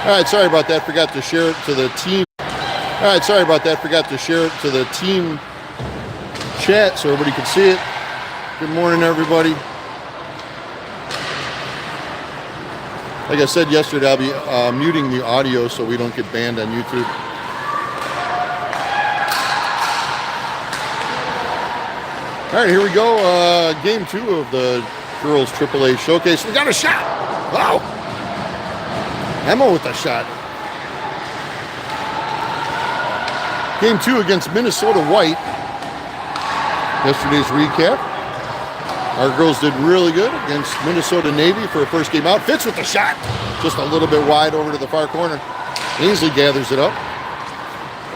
All right, sorry about that. Forgot to share it to the team. All right, sorry about that. Forgot to share it to the team chat so everybody could see it. Good morning, everybody. Like I said yesterday, I'll be muting the audio so we don't get banned on YouTube. All right, here we go. Game 2 of the girls AAA showcase. We got a shot. Wow. Emma with a shot. Game 2 against Minnesota White. Yesterday's recap. Our girls did really good against Minnesota Navy for a first game out. Fitz with the shot. Just a little bit wide over to the far corner. Ainsley gathers it up.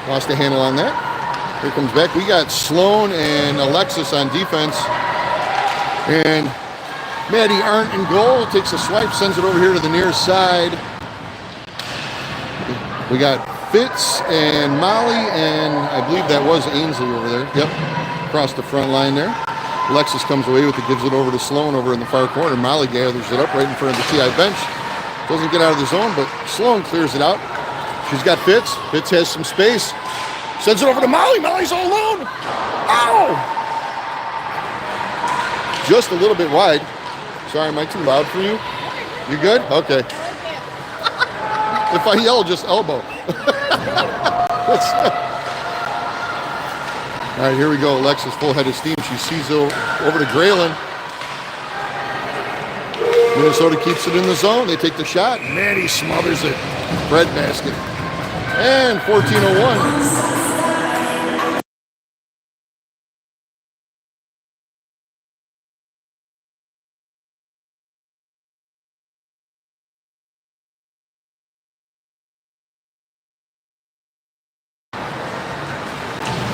Lost the handle on that. Here comes back. We got Sloan and Alexis on defense. And Maddie Arndt in goal. Takes a swipe, sends it over here to the near side. We got Fitz and Molly, and I believe that was Ainsley over there. Yep, across the front line there. Alexis comes away with it, gives it over to Sloan over in the far corner. Molly gathers it up right in front of the TI bench. Doesn't get out of the zone, but Sloan clears it out. She's got Fitz. Fitz has some space. Sends it over to Molly. Molly's all alone. Ow! Just a little bit wide. Sorry, am I too loud for you? You good? Okay. If I yell, just elbow. All right, here we go. Alexis full head of steam. She sees it over to Graylin. Minnesota keeps it in the zone. They take the shot. Maddie smothers it. Bread basket. And 14:01.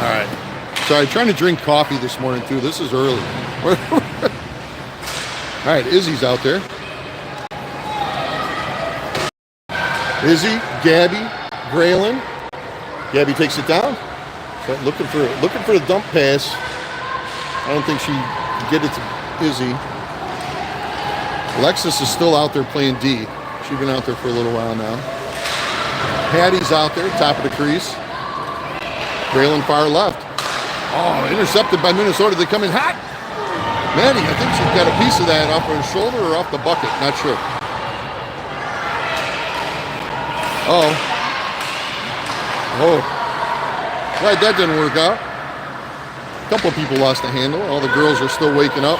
All right. Sorry, trying to drink coffee this morning too. This is early. All right, Izzy's out there. Izzy, Gabby, Graylin. Gabby takes it down. So looking for the dump pass. I don't think she can get it to Izzy. Alexis is still out there playing D. She's been out there for a little while now. Patty's out there, top of the crease. Graylin far left. Oh, intercepted by Minnesota. They come in hot. Maddie, I think she's got a piece of that off her shoulder or off the bucket. Not sure. Oh. Glad that didn't work out. A couple of people lost the handle. All the girls are still waking up.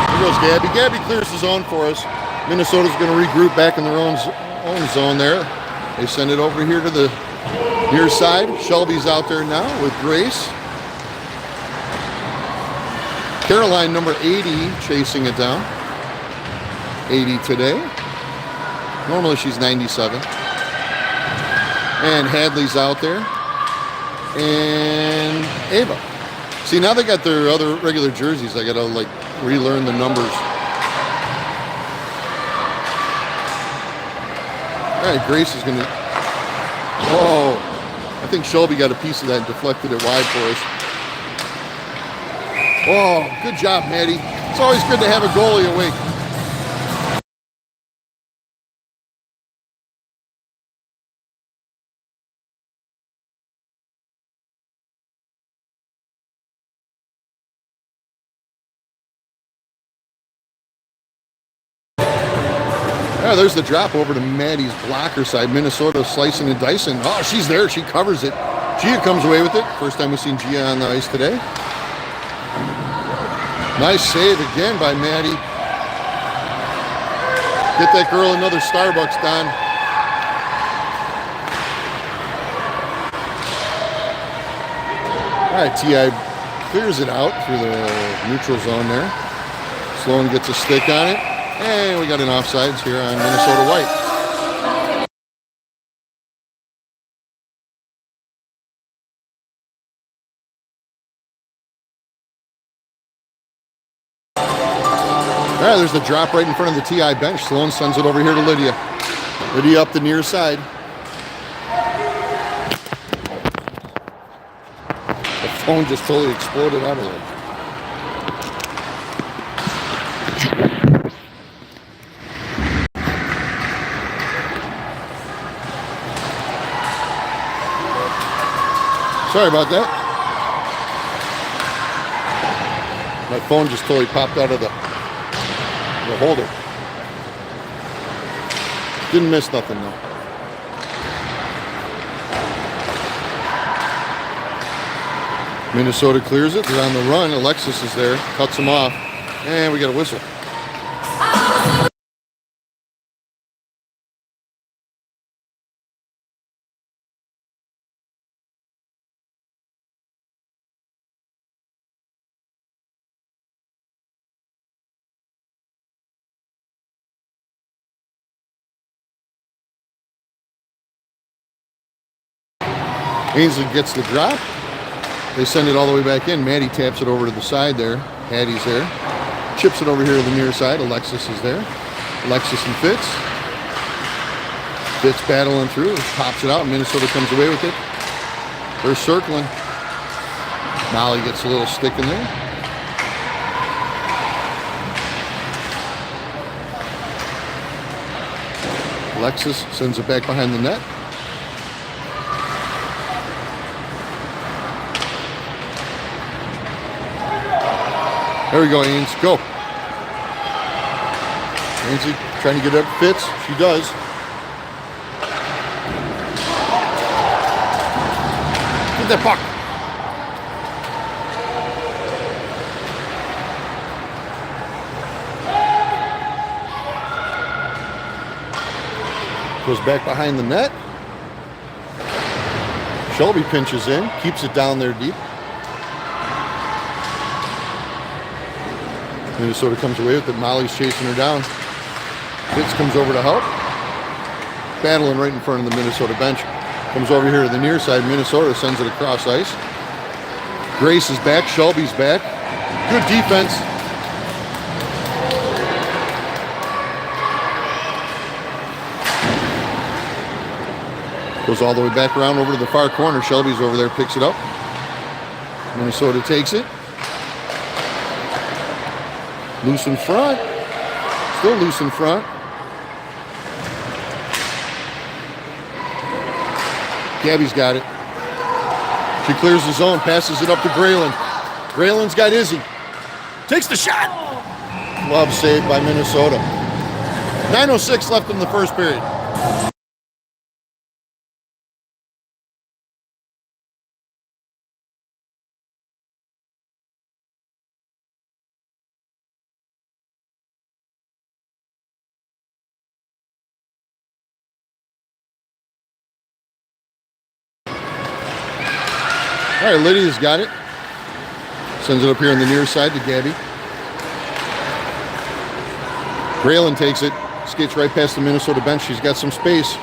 Here goes Gabby. Gabby clears the zone for us. Minnesota's going to regroup back in their own zone there. They send it over here to the near side. Shelby's out there now with Grace. Caroline, number 80, chasing it down. 80 today. Normally she's 97. And Hadley's out there. And Ava. See, now they got their other regular jerseys. I got to, like, relearn the numbers. All right, Grace is going to... Whoa. I think Shelby got a piece of that and deflected it wide for us. Oh, good job, Maddie. It's always good to have a goalie awake. Yeah, there's the drop over to Maddie's blocker side. Minnesota slicing and dicing. Oh, she's there. She covers it. Gia comes away with it. First time we've seen Gia on the ice today. Nice save again by Maddie. Get that girl another Starbucks, Don. All right, TI clears it out through the neutral zone there. Sloan gets a stick on it. And we got an offsides here on Minnesota White. All right, there's the drop right in front of the TI bench. Sloan sends it over here to Lydia. Lydia up the near side. The phone just totally exploded out of there. Sorry about that. My phone just totally popped out of the holder. Didn't miss nothing though. Minnesota clears it. They're on the run. Alexis is there. Cuts them off. And we got a whistle. Ainsley gets the drop. They send it all the way back in. Maddie taps it over to the side there. Hattie's there. Chips it over here to the near side. Alexis is there. Alexis and Fitz. Fitz battling through. Pops it out. Minnesota comes away with it. They're circling. Molly gets a little stick in there. Alexis sends it back behind the net. There we go, Ains. Go. Ainsley trying to get up. Fitz. She does. Get that puck. Goes back behind the net. Shelby pinches in. Keeps it down there deep. Minnesota comes away with it. Molly's chasing her down. Fitz comes over to help. Battling right in front of the Minnesota bench. Comes over here to the near side. Minnesota sends it across ice. Grace is back. Shelby's back. Good defense. Goes all the way back around over to the far corner. Shelby's over there, picks it up. Minnesota takes it. Loose in front. Still loose in front. Gabby's got it. She clears the zone, passes it up to Grayland. Grayland's got Izzy. Takes the shot. Glove saved by Minnesota. 9:06 left in the first period. All right, Lydia's got it. Sends it up here on the near side to Gabby. Grayland takes it. Skates right past the Minnesota bench. She's got some space.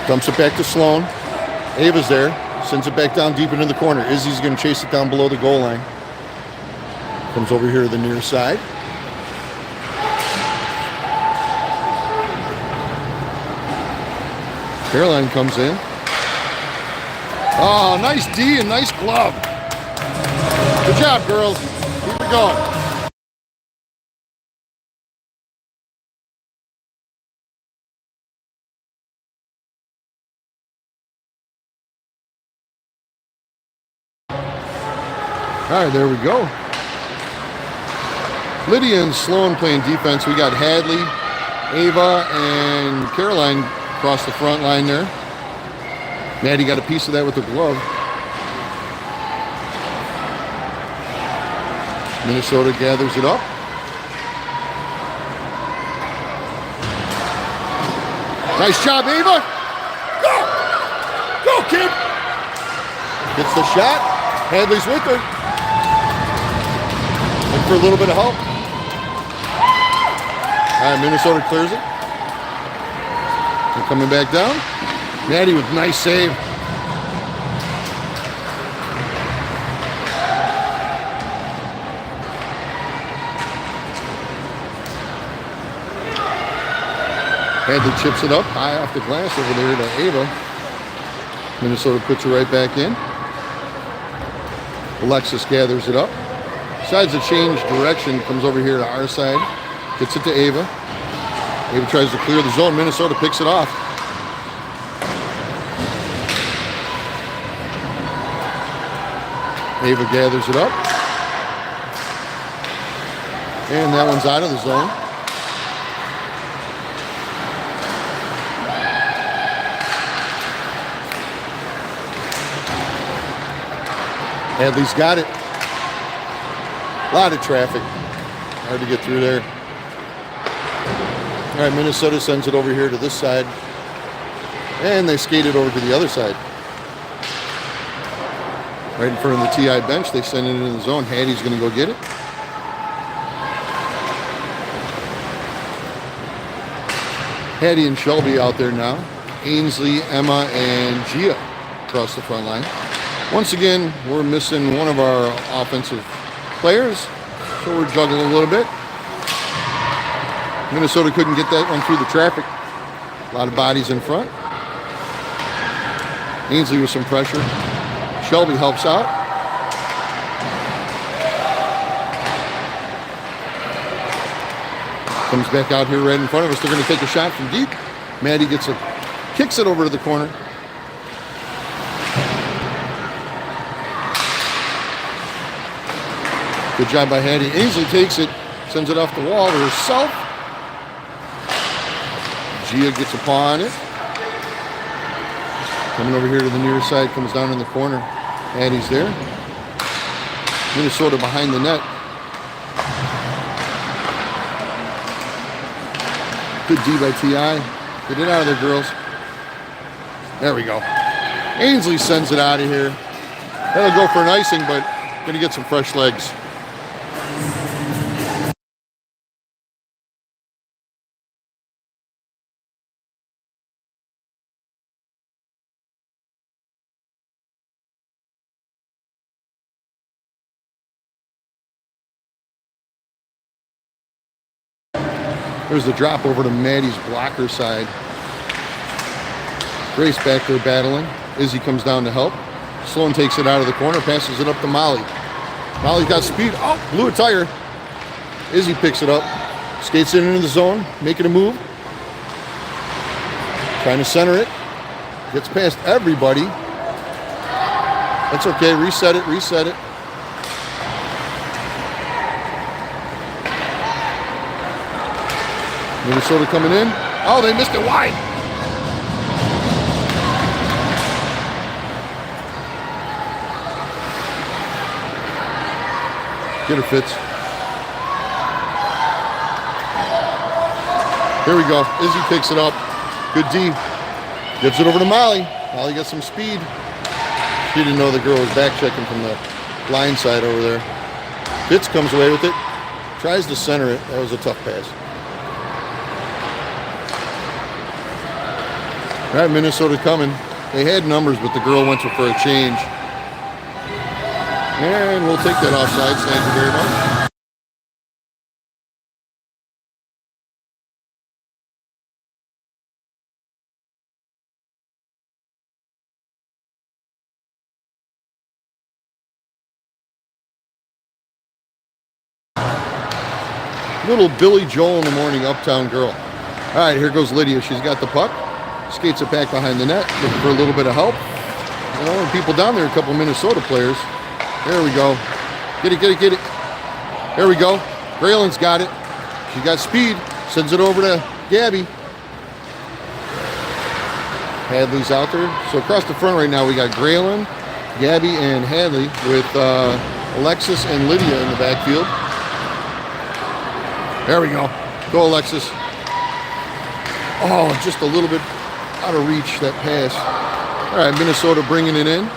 Dumps it back to Sloan. Ava's there. Sends it back down deep into the corner. Izzy's going to chase it down below the goal line. Comes over here to the near side. Caroline comes in. Oh, nice D and nice glove. Good job, girls. Keep it going. All right, there we go. Lydia and Sloan playing defense. We got Hadley, Ava, and Caroline across the front line there. Maddie got a piece of that with the glove. Minnesota gathers it up. Nice job, Ava. Go! Go, kid! Gets the shot. Hadley's with her. Looking for a little bit of help. All right, Minnesota clears it. They're coming back down. Maddie with nice save. Hadley chips it up high off the glass over there to Ava. Minnesota puts it right back in. Alexis gathers it up. Decides to change direction. Comes over here to our side. Gets it to Ava. Ava tries to clear the zone. Minnesota picks it off. Ava gathers it up. And that one's out of the zone. Hadley's got it. A lot of traffic. Hard to get through there. All right, Minnesota sends it over here to this side. And they skate it over to the other side. Right in front of the TI bench, they send it into the zone. Hattie's going to go get it. Hattie and Shelby out there now. Ainsley, Emma, and Gia across the front line. Once again, we're missing one of our offensive players, so we're juggling a little bit. Minnesota couldn't get that one through the traffic. A lot of bodies in front. Ainsley with some pressure. Shelby helps out. Comes back out here right in front of us. They're going to take a shot from deep. Maddie kicks it over to the corner. Good job by Hattie. Ainsley takes it, sends it off the wall to herself. Gia gets a paw on it. Coming over here to the near side, comes down in the corner. Hattie's there. Minnesota behind the net. Good D by TI. Get it out of there, girls. There we go. Ainsley sends it out of here. That'll go for an icing, but going to get some fresh legs. There's the drop over to Maddie's blocker side. Grace back there battling. Izzy comes down to help. Sloan takes it out of the corner, passes it up to Molly. Molly's got speed. Oh, blew a tire. Izzy picks it up, skates it into the zone, making a move. Trying to center it. Gets past everybody. That's okay. Reset it, reset it. Minnesota coming in. Oh, they missed it wide. Get her, Fitz. Here we go. Izzy picks it up. Good D. Gives it over to Molly. Molly got some speed. She didn't know the girl was back checking from the line side over there. Fitz comes away with it. Tries to center it. That was a tough pass. All right, Minnesota coming. They had numbers, but the girl went for a change. And we'll take that offside. Thank you very much. Little Billy Joel in the morning uptown girl. All right, here goes Lydia. She's got the puck. Skates it back behind the net, looking for a little bit of help. You know, people down there, a couple Minnesota players. There we go. Get it, get it, get it. There we go. Graylin's got it. She got speed. Sends it over to Gabby. Hadley's out there. So across the front right now, we got Graylin, Gabby, and Hadley with Alexis and Lydia in the backfield. There we go. Go, Alexis. Oh, just a little bit out of reach, that pass. All right, Minnesota bringing it in.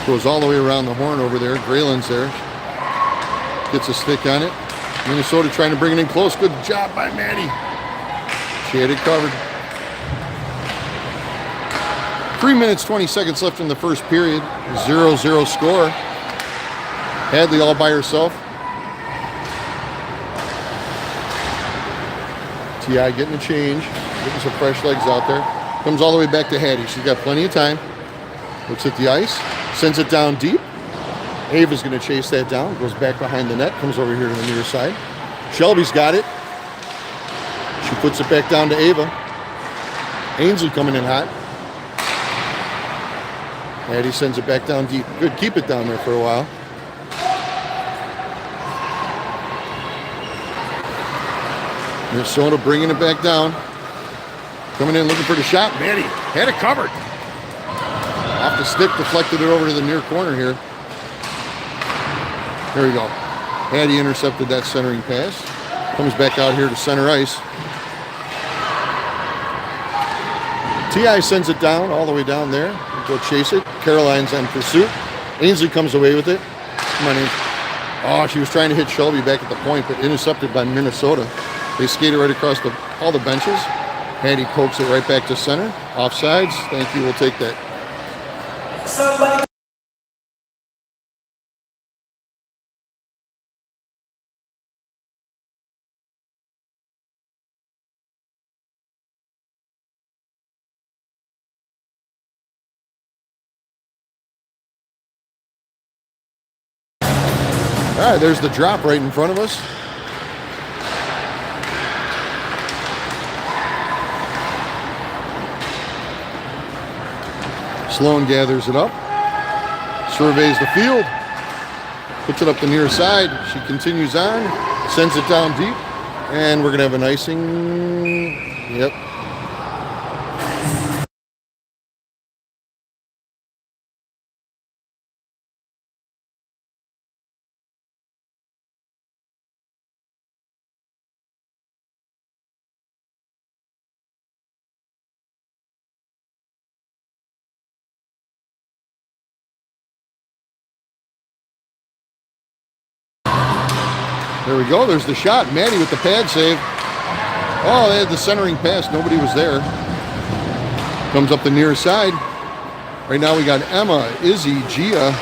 Goes all the way around the horn over there. Graylin's there. Gets a stick on it. Minnesota trying to bring it in close. Good job by Maddie. She had it covered. 3 minutes, 20 seconds left in the first period. 0-0 score. Hadley all by herself. TI getting a change. Getting some fresh legs out there. Comes all the way back to Hattie. She's got plenty of time. Looks at the ice. Sends it down deep. Ava's going to chase that down. Goes back behind the net. Comes over here to the near side. Shelby's got it. She puts it back down to Ava. Ainsley coming in hot. Hattie sends it back down deep. Good, keep it down there for a while. Minnesota bringing it back down. Coming in looking for the shot. Maddie had it covered. Off the stick, deflected it over to the near corner here. There we go. Hattie intercepted that centering pass. Comes back out here to center ice. T.I. sends it down, all the way down there. Go chase it. Caroline's on pursuit. Ainsley comes away with it. Come on, Ainsley. Oh, she was trying to hit Shelby back at the point, but intercepted by Minnesota. They skated right across all the benches. Hattie pokes it right back to center. Offsides. Thank you. We'll take that. All right, there's the drop right in front of us. Sloan gathers it up, surveys the field, puts it up the near side. She continues on, sends it down deep, and we're going to have an icing. Yep. There we go. There's the shot. Maddie with the pad save. Oh, they had the centering pass. Nobody was there. Comes up the near side. Right now we got Emma, Izzy, Gia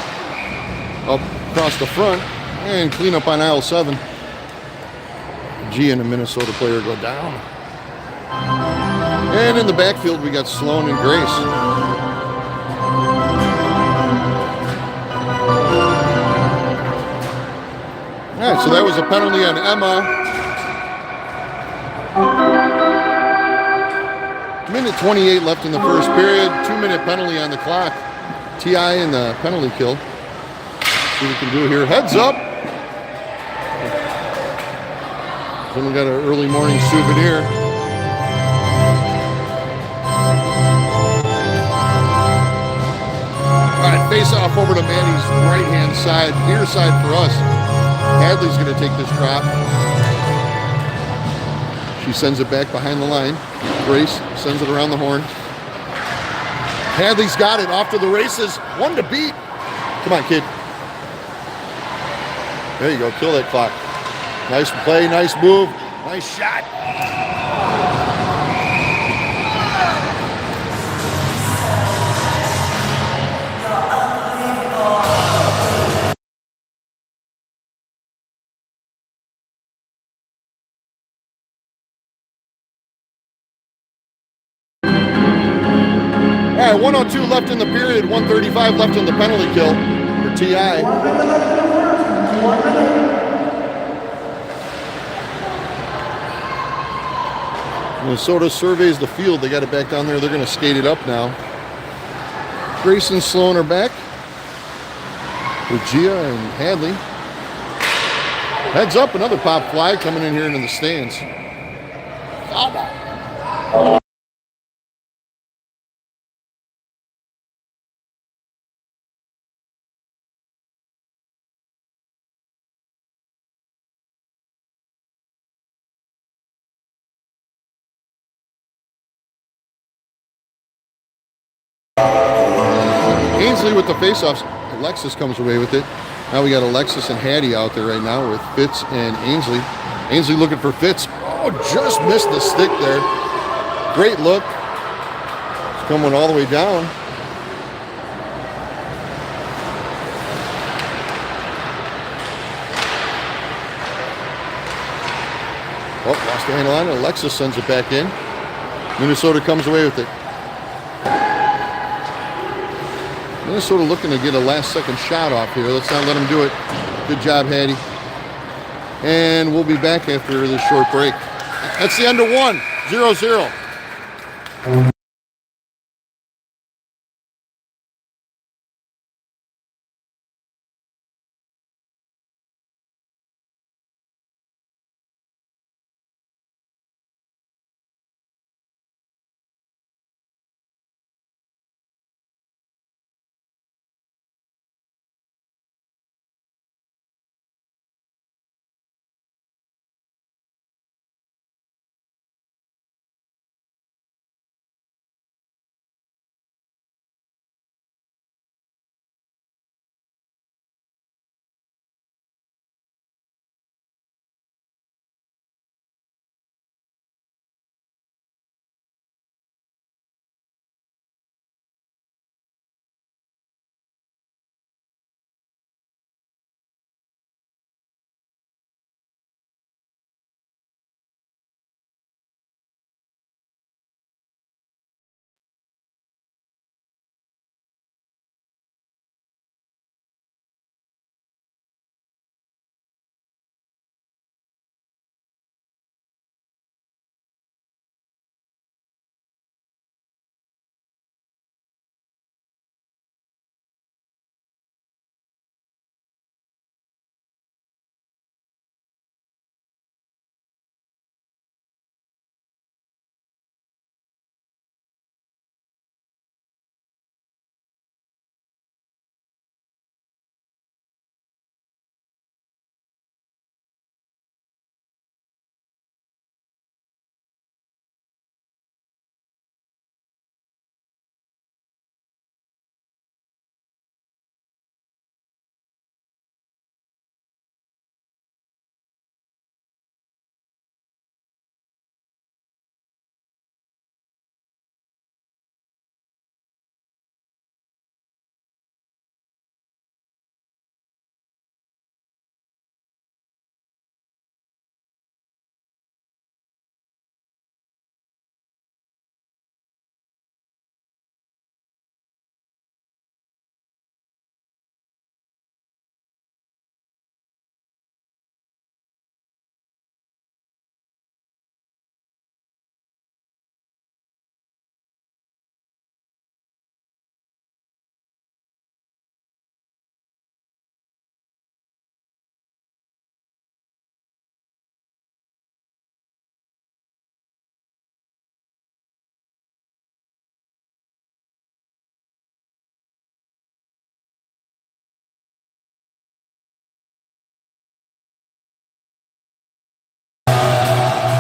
up across the front. And clean up on aisle 7. Gia and a Minnesota player go down. And in the backfield we got Sloan and Grace. All right, so that was a penalty on Emma. Minute 28 left in the first period. 2-minute penalty on the clock. T.I. in the penalty kill. See what we can do here. Heads up. Then we got an early morning souvenir. All right, face off over to Maddie's right-hand side. Near side for us. Hadley's going to take this drop. She sends it back behind the line. Grace sends it around the horn. Hadley's got it off to the races. 1 to beat. Come on, kid. There you go. Kill that clock. Nice play. Nice move. Nice shot. All right, 102 left in the period, 135 left in the penalty kill for T.I. Minnesota surveys the field. They got it back down there. They're going to skate it up now. Grace and Sloan are back with Gia and Hadley. Heads up, another pop fly coming in here into the stands. Foul ball. Ainsley with the face-offs. Alexis comes away with it. Now we got Alexis and Hattie out there right now with Fitz and Ainsley. Ainsley looking for Fitz. Oh, just missed the stick there. Great look. It's coming all the way down. Oh, lost the handle on it. Alexis sends it back in. Minnesota comes away with it. Minnesota looking to get a last-second shot off here. Let's not let them do it. Good job, Hattie. And we'll be back after this short break. That's the end of 1, 0-0.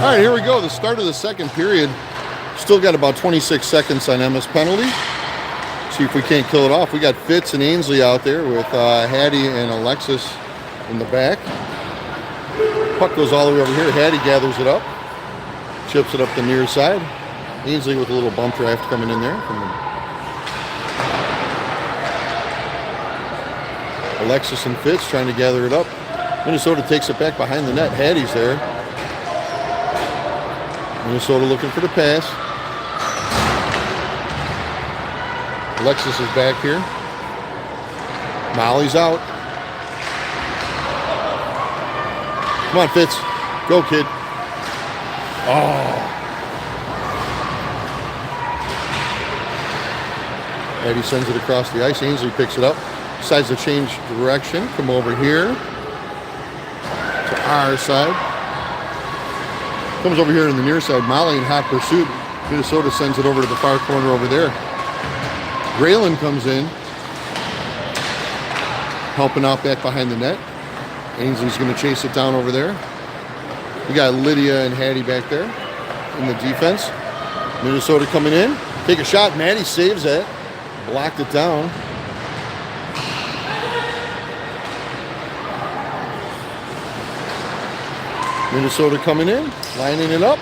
All right, here we go. The start of the second period. Still got about 26 seconds on Emma's penalty. See if we can't kill it off. We got Fitz and Ainsley out there with Hattie and Alexis in the back. Puck goes all the way over here. Hattie gathers it up. Chips it up the near side. Ainsley with a little bump draft coming in there. Alexis and Fitz trying to gather it up. Minnesota takes it back behind the net. Hattie's there. Minnesota looking for the pass. Alexis is back here. Molly's out. Come on, Fitz. Go, kid. Oh. Eddie sends it across the ice. Ainsley picks it up. Decides to change direction. Come over here to our side. Comes over here in the near side. Molly in hot pursuit. Minnesota sends it over to the far corner over there. Graylin comes in, helping out back behind the net. Ainsley's going to chase it down over there. We got Lydia and Hattie back there in the defense. Minnesota coming in. Take a shot. Maddie saves it. Blocked it down. Minnesota coming in, lining it up.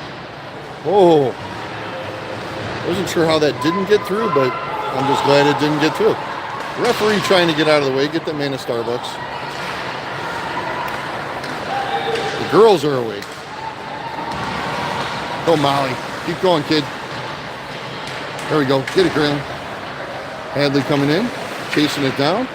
Oh, wasn't sure how that didn't get through, but I'm just glad it didn't get through. Referee trying to get out of the way, get that man a Starbucks. The girls are awake. Go, Molly. Keep going, kid. There we go. Get it, Graham. Hadley coming in, chasing it down.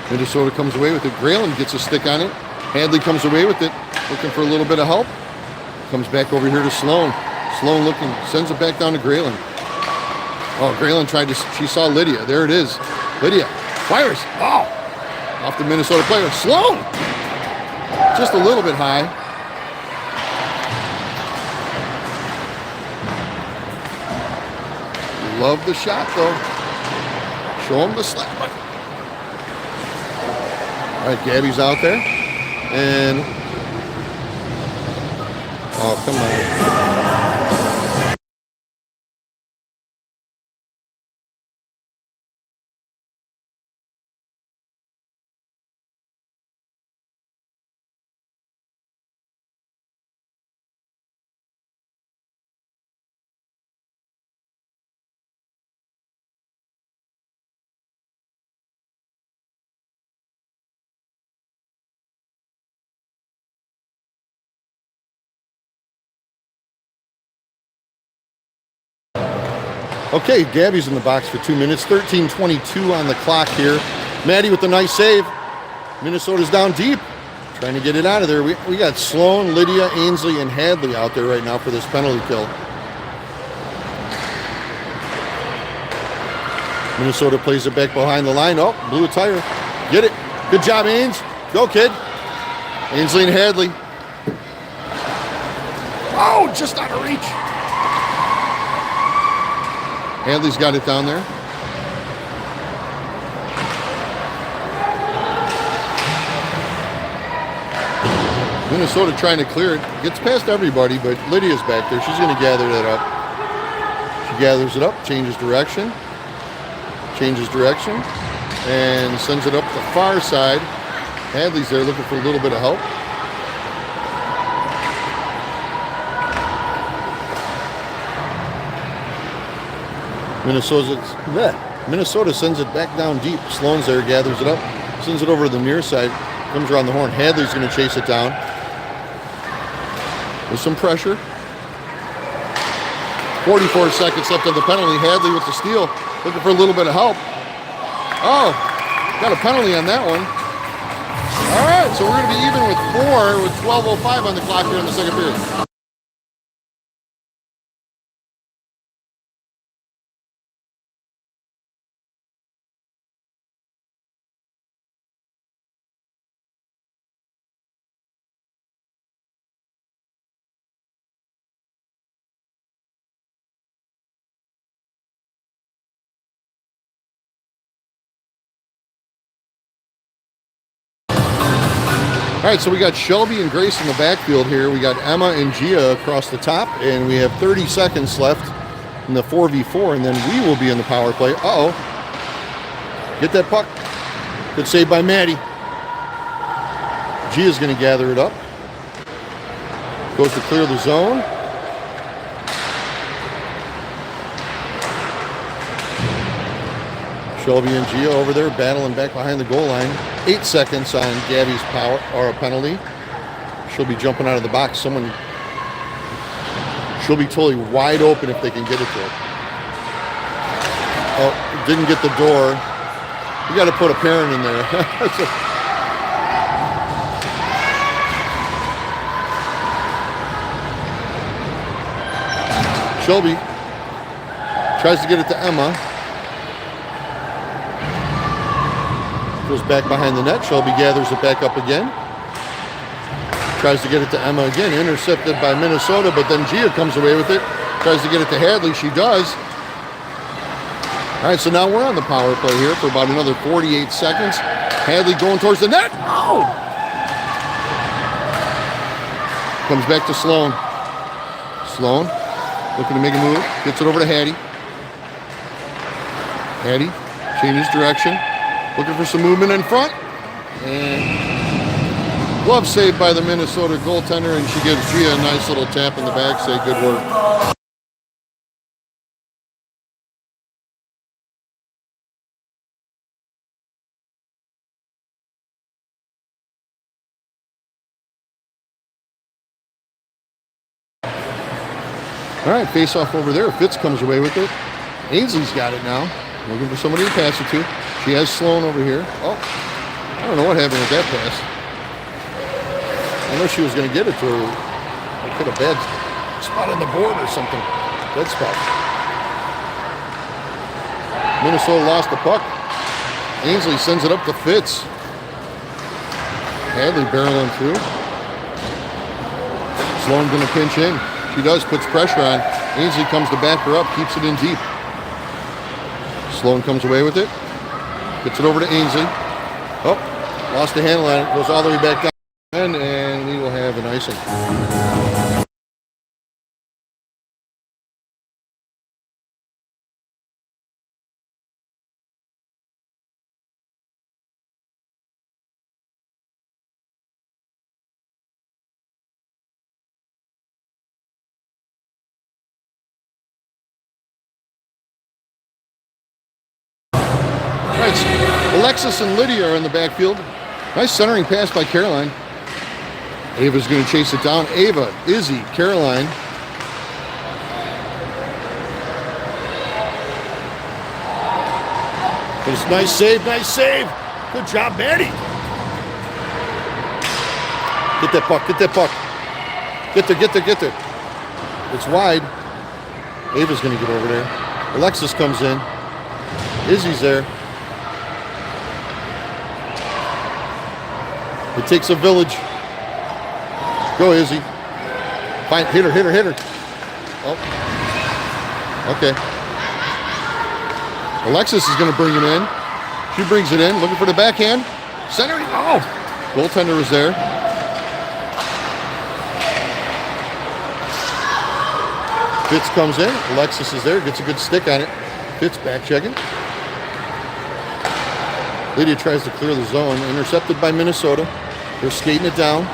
Minnesota comes away with it. Graylin gets a stick on it. Hadley comes away with it, looking for a little bit of help. Comes back over here to Sloan. Sloan looking, sends it back down to Graylin. Oh, Graylin tried to, she saw Lydia. There it is. Lydia fires. Oh, off the Minnesota player. Sloan! Just a little bit high. Love the shot, though. Show him the slap. All right, Gabby's out there. And, oh, come on. Okay, Gabby's in the box for 2 minutes. 13:22 on the clock here. Maddie with a nice save. Minnesota's down deep, trying to get it out of there. We got Sloan, Lydia, Ainsley, and Hadley out there right now for this penalty kill. Minnesota plays it back behind the line. Oh, blew a tire. Get it. Good job, Ains. Go, kid. Ainsley and Hadley. Oh, just out of reach. Hadley's got it down there. Minnesota trying to clear it. Gets past everybody, but Lydia's back there. She's going to gather that up. She gathers it up, changes direction, and sends it up the far side. Hadley's there looking for a little bit of help. Minnesota sends it back down deep. Sloan's there, gathers it up, sends it over to the near side, comes around the horn. Hadley's going to chase it down with some pressure. 44 seconds left on the penalty. Hadley with the steal, looking for a little bit of help. Oh, got a penalty on that one. All right, so we're going to be even with 4 with 12:05 on the clock here in the second period. right, so we got Shelby and Grace in the backfield here. We got Emma and Gia across the top, and we have 30 seconds left in the 4v4, and then we will be in the power play. Uh-oh. Get that puck. Good save by Maddie. Gia's going to gather it up. Goes to clear the zone. Shelby and Gia over there battling back behind the goal line. 8 seconds on Gabby's power or a penalty. She'll be jumping out of the box. She'll be totally wide open if they can get it to her. Oh, didn't get the door. You got to put a parent in there. Shelby tries to get it to Emma. Goes back behind the net. Shelby gathers it back up again. Tries to get it to Emma again. Intercepted by Minnesota, but then Gia comes away with it. Tries to get it to Hadley. She does. All right, so now we're on the power play here for about another 48 seconds. Hadley going towards the net. Oh! Comes back to Sloan. Sloan looking to make a move. Gets it over to Hattie. Hattie changes direction. Looking for some movement in front. And glove saved by the Minnesota goaltender, and she gives Gia a nice little tap in the back, say good work. All right, face off over there. Fitz comes away with it. Ainsley's got it now. Looking for somebody to pass it to. She has Sloan over here. Oh, I don't know what happened with that pass. I know she was going to get it to her. I put a bad spot on the board or something. Dead spot. Minnesota lost the puck. Ainsley sends it up to Fitz. Hadley barreling through. Sloan going to pinch in. She does, puts pressure on. Ainsley comes to back her up, keeps it in deep. Sloan comes away with it. Gets it over to Ainsley. Oh, lost the handle on it. Goes all the way back down. And we will have an icing. Alexis and Lydia are in the backfield. Nice centering pass by Caroline. Ava's going to chase it down. Ava, Izzy, Caroline. But it's nice save, nice save. Good job, Maddie. Get that puck, get that puck. Get there, get there, get there. It's wide. Ava's going to get over there. Alexis comes in. Izzy's there. It takes a village. Go, Izzy. Fine, hit her, hit her, hit her. Oh. Okay. Alexis is going to bring it in. She brings it in, looking for the backhand. Centering. Oh! Goaltender was there. Fitz comes in. Alexis is there, gets a good stick on it. Fitz back checking. Lydia tries to clear the zone. Intercepted by Minnesota. They're skating it down.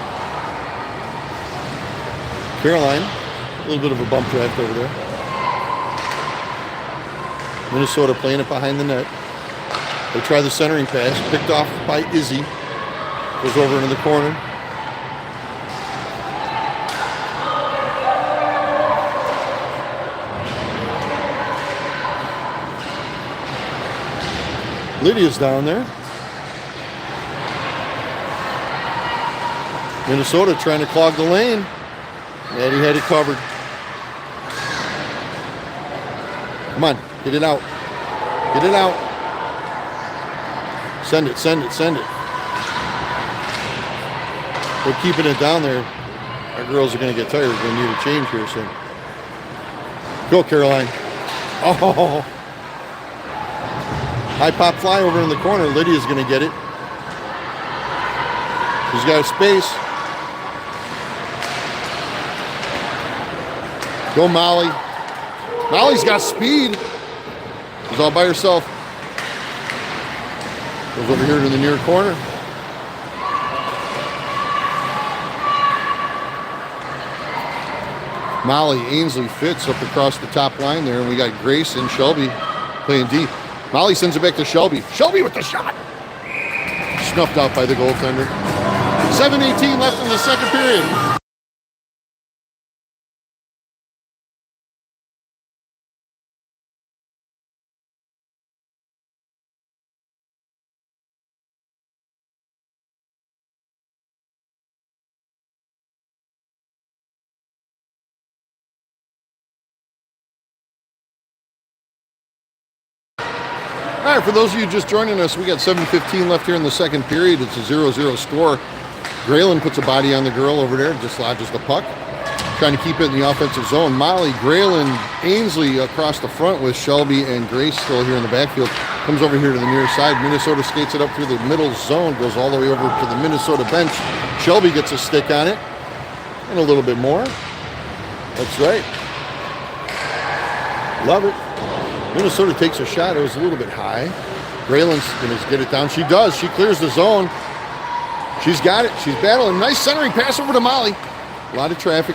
Caroline, a little bit of a bump draft over there. Minnesota playing it behind the net. They try the centering pass, picked off by Izzy. Goes over into the corner. Lydia's down there. Minnesota trying to clog the lane. Maddie had it covered. Come on, get it out. Get it out. Send it, send it, send it. They're keeping it down there. Our girls are going to get tired. We're going to need a change here soon. Go, Caroline. Oh. High pop fly over in the corner. Lydia's going to get it. She's got space. Go Molly. Molly's got speed. She's all by herself. Goes over here to the near corner. Molly Ainsley Fitz up across the top line there, and we got Grace and Shelby playing D. Molly sends it back to Shelby. Shelby with the shot. Snuffed out by the goaltender. 7:18 left in the second period. All right, for those of you just joining us, we got 7:15 left here in the second period. It's a 0-0 score. Grayling puts a body on the girl over there, just lodges the puck. Trying to keep it in the offensive zone. Molly, Grayling, Ainsley across the front with Shelby and Grace still here in the backfield. Comes over here to the near side. Minnesota skates it up through the middle zone, goes all the way over to the Minnesota bench. Shelby gets a stick on it, and a little bit more. That's right. Love it. Minnesota takes a shot. It was a little bit high. Grayling's going to get it down. She does. She clears the zone. She's got it. She's battling. Nice centering pass over to Molly. A lot of traffic.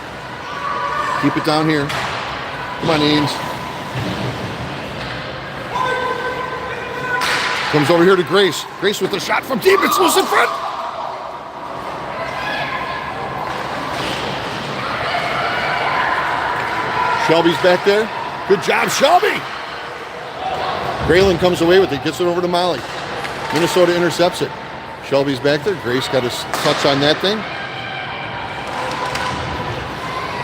Keep it down here. Come on, Ames. Comes over here to Grace. Grace with a shot from deep. It's loose in front. Shelby's back there. Good job, Shelby. Grayling comes away with it, gets it over to Molly. Minnesota intercepts it. Shelby's back there. Grace got a touch on that thing.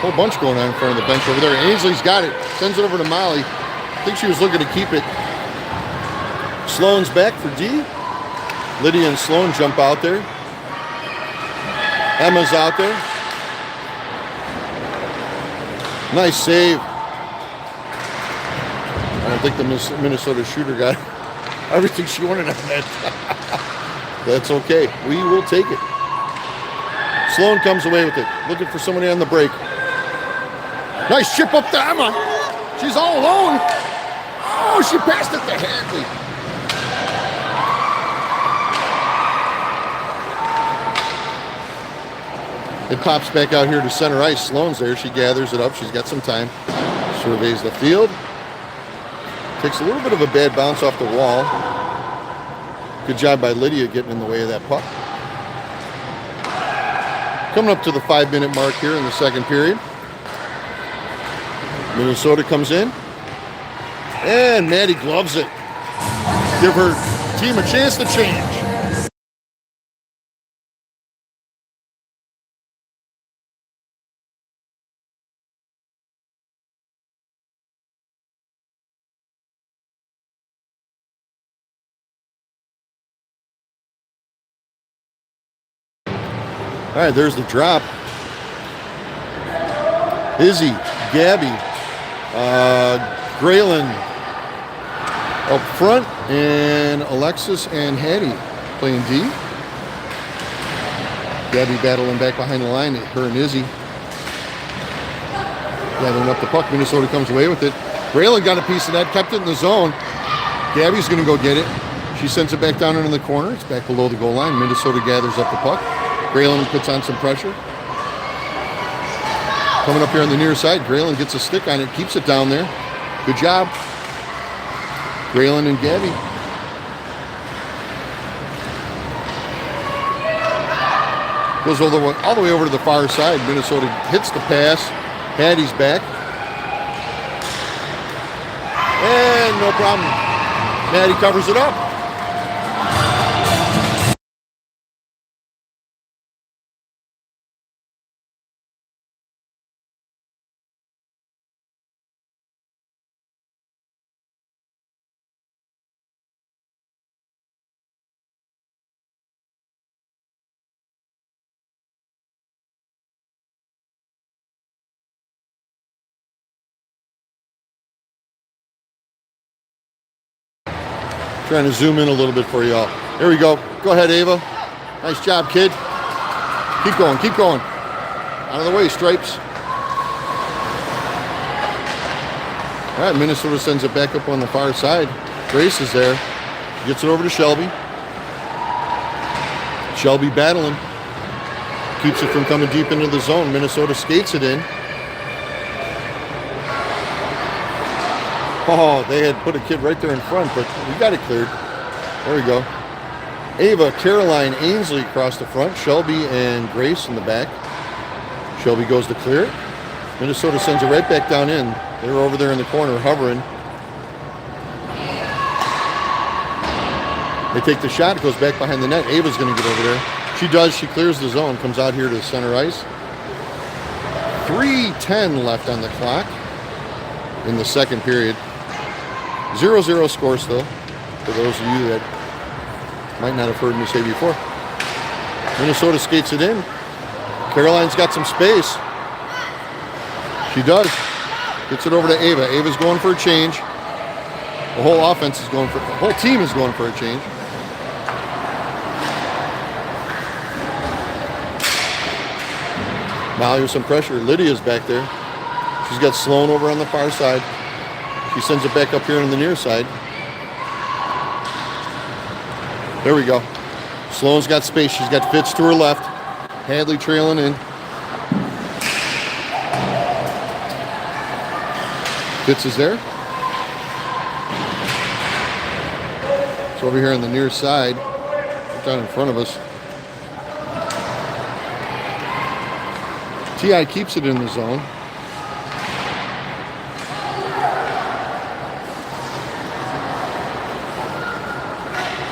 Whole bunch going on in front of the bench over there. Ainsley's got it. Sends it over to Molly. I think she was looking to keep it. Sloan's back for D. Lydia and Sloan jump out there. Emma's out there. Nice save. I don't think the Minnesota shooter got everything she wanted on that. That's okay. We will take it. Sloan comes away with it. Looking for somebody on the break. Nice chip up to Emma. She's all alone. Oh, she passed it to Hadley. It pops back out here to center ice. Sloan's there. She gathers it up. She's got some time. Surveys the field. Takes a little bit of a bad bounce off the wall. Good job by Lydia getting in the way of that puck. Coming up to the 5-minute mark here in the second period. Minnesota comes in. And Maddie gloves it. Give her team a chance to change. All right, there's the drop. Izzy, Gabby, Grayling up front, and Alexis and Hattie playing D. Gabby battling back behind the line, her and Izzy. Gathering up the puck, Minnesota comes away with it. Grayling got a piece of that, kept it in the zone. Gabby's gonna go get it. She sends it back down into the corner. It's back below the goal line. Minnesota gathers up the puck. Grayling puts on some pressure. Coming up here on the near side, Grayling gets a stick on it, keeps it down there. Good job. Grayling and Gabby. Goes all the way over to the far side. Minnesota hits the pass. Hattie's back. And no problem. Hattie covers it up. Trying to zoom in a little bit for y'all. Here we go. Go ahead, Ava. Nice job, kid. Keep going, keep going. Out of the way, Stripes. All right, Minnesota sends it back up on the far side. Grace is there. Gets it over to Shelby. Shelby battling. Keeps it from coming deep into the zone. Minnesota skates it in. Oh, they had put a kid right there in front, but we got it cleared. There we go. Ava, Caroline, Ainsley across the front. Shelby and Grace in the back. Shelby goes to clear it. Minnesota sends it right back down in. They were over there in the corner hovering. They take the shot. It goes back behind the net. Ava's going to get over there. She does. She clears the zone. Comes out here to center ice. 3:10 left on the clock in the second period. 0-0 score still, for those of you that might not have heard me say before. Minnesota skates it in. Caroline's got some space. She does. Gets it over to Ava. Ava's going for a change. The whole offense is going for, the whole team is going for a change. Molly with some pressure. Lydia's back there. She's got Sloan over on the far side. She sends it back up here on the near side. There we go. Sloan's got space. She's got Fitz to her left. Hadley trailing in. Fitz is there. It's over here on the near side. Down in front of us. T.I. keeps it in the zone.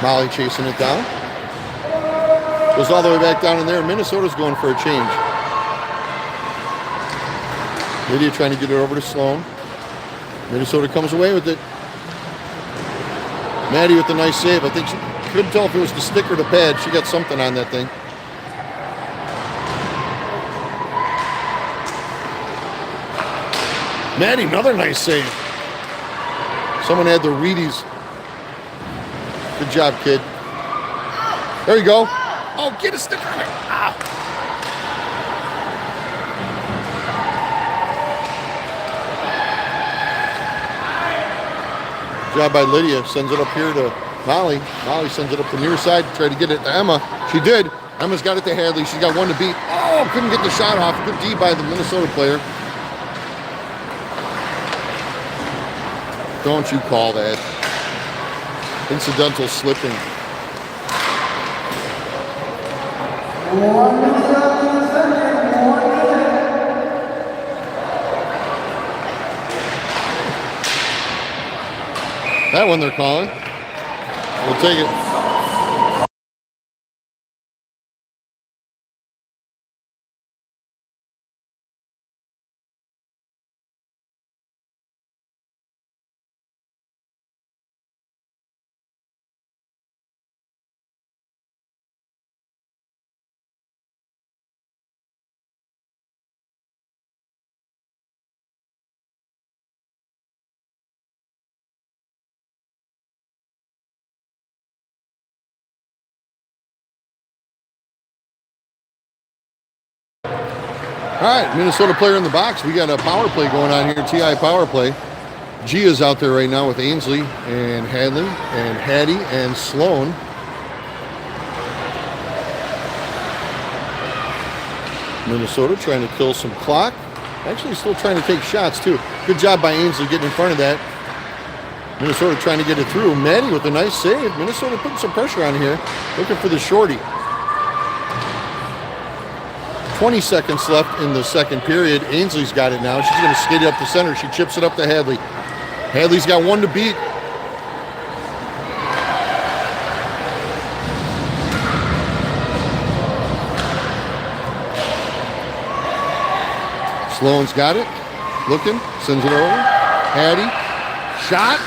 Molly chasing it down. Goes all the way back down in there. Minnesota's going for a change. Lydia trying to get it over to Sloan. Minnesota comes away with it. Maddie with the nice save. I think she couldn't tell if it was the stick or the pad. She got something on that thing. Maddie, another nice save. Someone had their Wheaties. Good job, kid. There you go. Oh, get a stick on it. Ah. Good job by Lydia. Sends it up here to Molly. Molly sends it up the near side to try to get it to Emma. She did. Emma's got it to Hadley. She's got one to beat. Oh, couldn't get the shot off. Good D by the Minnesota player. Don't you call that. Incidental slipping. That one they're calling. We'll take it. All right, Minnesota player in the box. We got a power play going on here, TI power play. Gia's out there right now with Ainsley and Hadley and Hattie and Sloan. Minnesota trying to kill some clock. Actually still trying to take shots too. Good job by Ainsley getting in front of that. Minnesota trying to get it through. Maddie with a nice save. Minnesota putting some pressure on here. Looking for the shorty. 20 seconds left in the second period. Ainsley's got it now. She's going to skate it up the center. She chips it up to Hadley. Hadley's got one to beat. Sloan's got it. Looking. Sends it over. Hattie. Shot.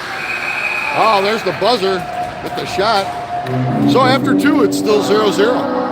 Oh, there's the buzzer with the shot. So after two, it's still 0-0.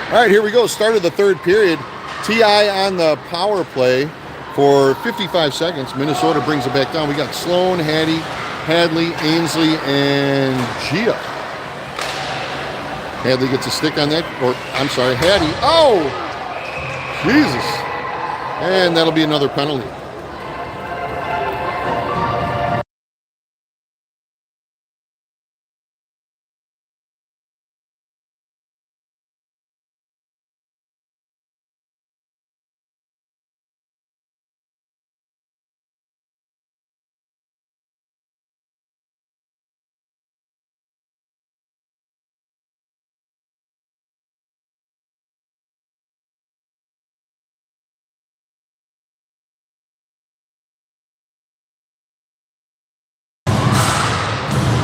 All right, here we go. Start of the third period. TI on the power play for 55 seconds. Minnesota brings it back down. We got Sloan, Hattie, Hadley, Ainsley, and Gia. Hadley gets a stick on that, or I'm sorry, Hattie. Oh, Jesus. And that'll be another penalty.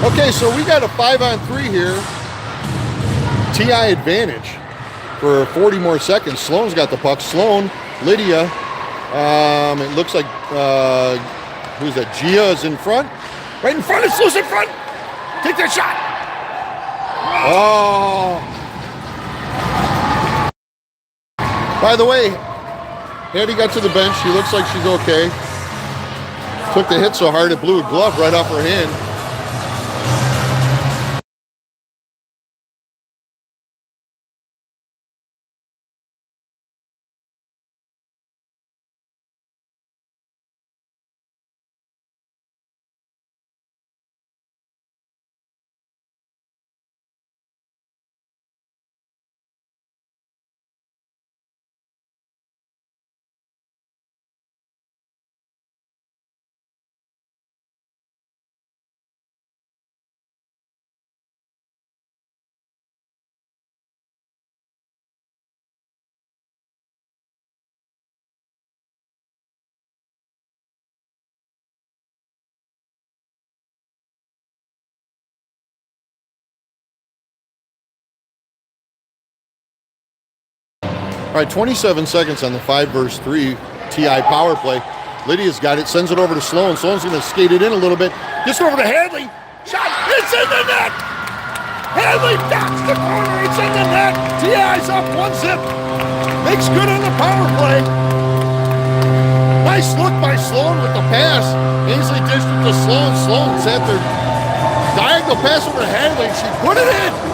Okay, so we got a 5-on-3 here. TI advantage for 40 more seconds. Sloan's got the puck. Sloan, Lydia. It looks like, who's that? Gia is in front. Right in front. It's loose in front. Take that shot. Oh. By the way, Hattie got to the bench. She looks like she's okay. Took the hit so hard it blew a glove right off her hand. All right, 27 seconds on the 5-versus-3 TI power play. Lydia's got it, sends it over to Sloan. Sloan's going to skate it in a little bit. Gets it over to Hadley. Shot, it's in the net! Hadley backs the corner, it's in the net! TI's up 1-0. Makes good on the power play. Nice look by Sloan with the pass. Ainsley dished it to Sloan. Sloan sent their diagonal pass over to Hadley. She put it in.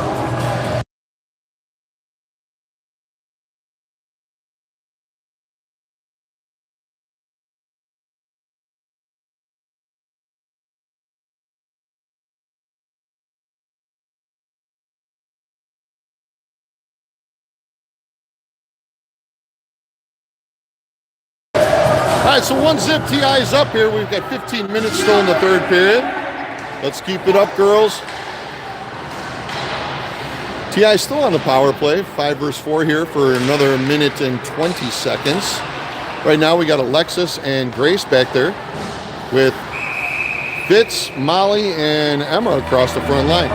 All right, so 1-0, TI is up here. We've got 15 minutes still in the third period. Let's keep it up, girls. TI still on the power play, 5-versus-4 here for another minute and 20 seconds. Right now we got Alexis and Grace back there with Fitz, Molly, and Emma across the front line.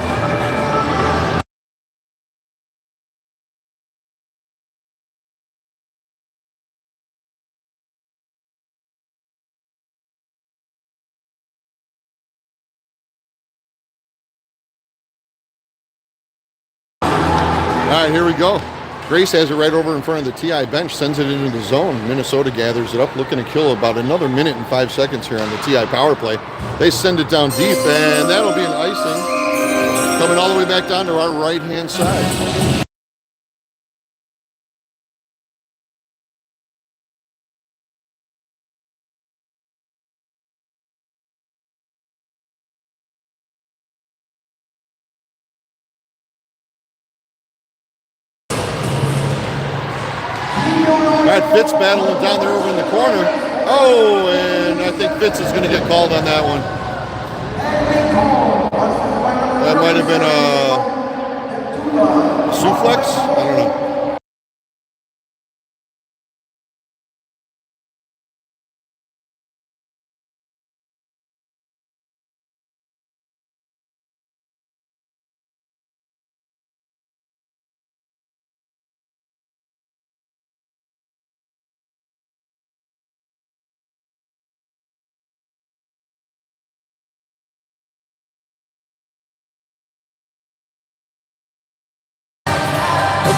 All right, here we go. Grace has it right over in front of the TI bench, sends it into the zone. Minnesota gathers it up, looking to kill about another minute and 5 seconds here on the TI power play. They send it down deep, and that'll be an icing. Coming all the way back down to our right-hand side. All right, Fitz battling down there over in the corner. Oh, and I think Fitz is going to get called on that one. That might have been a suplex. I don't know.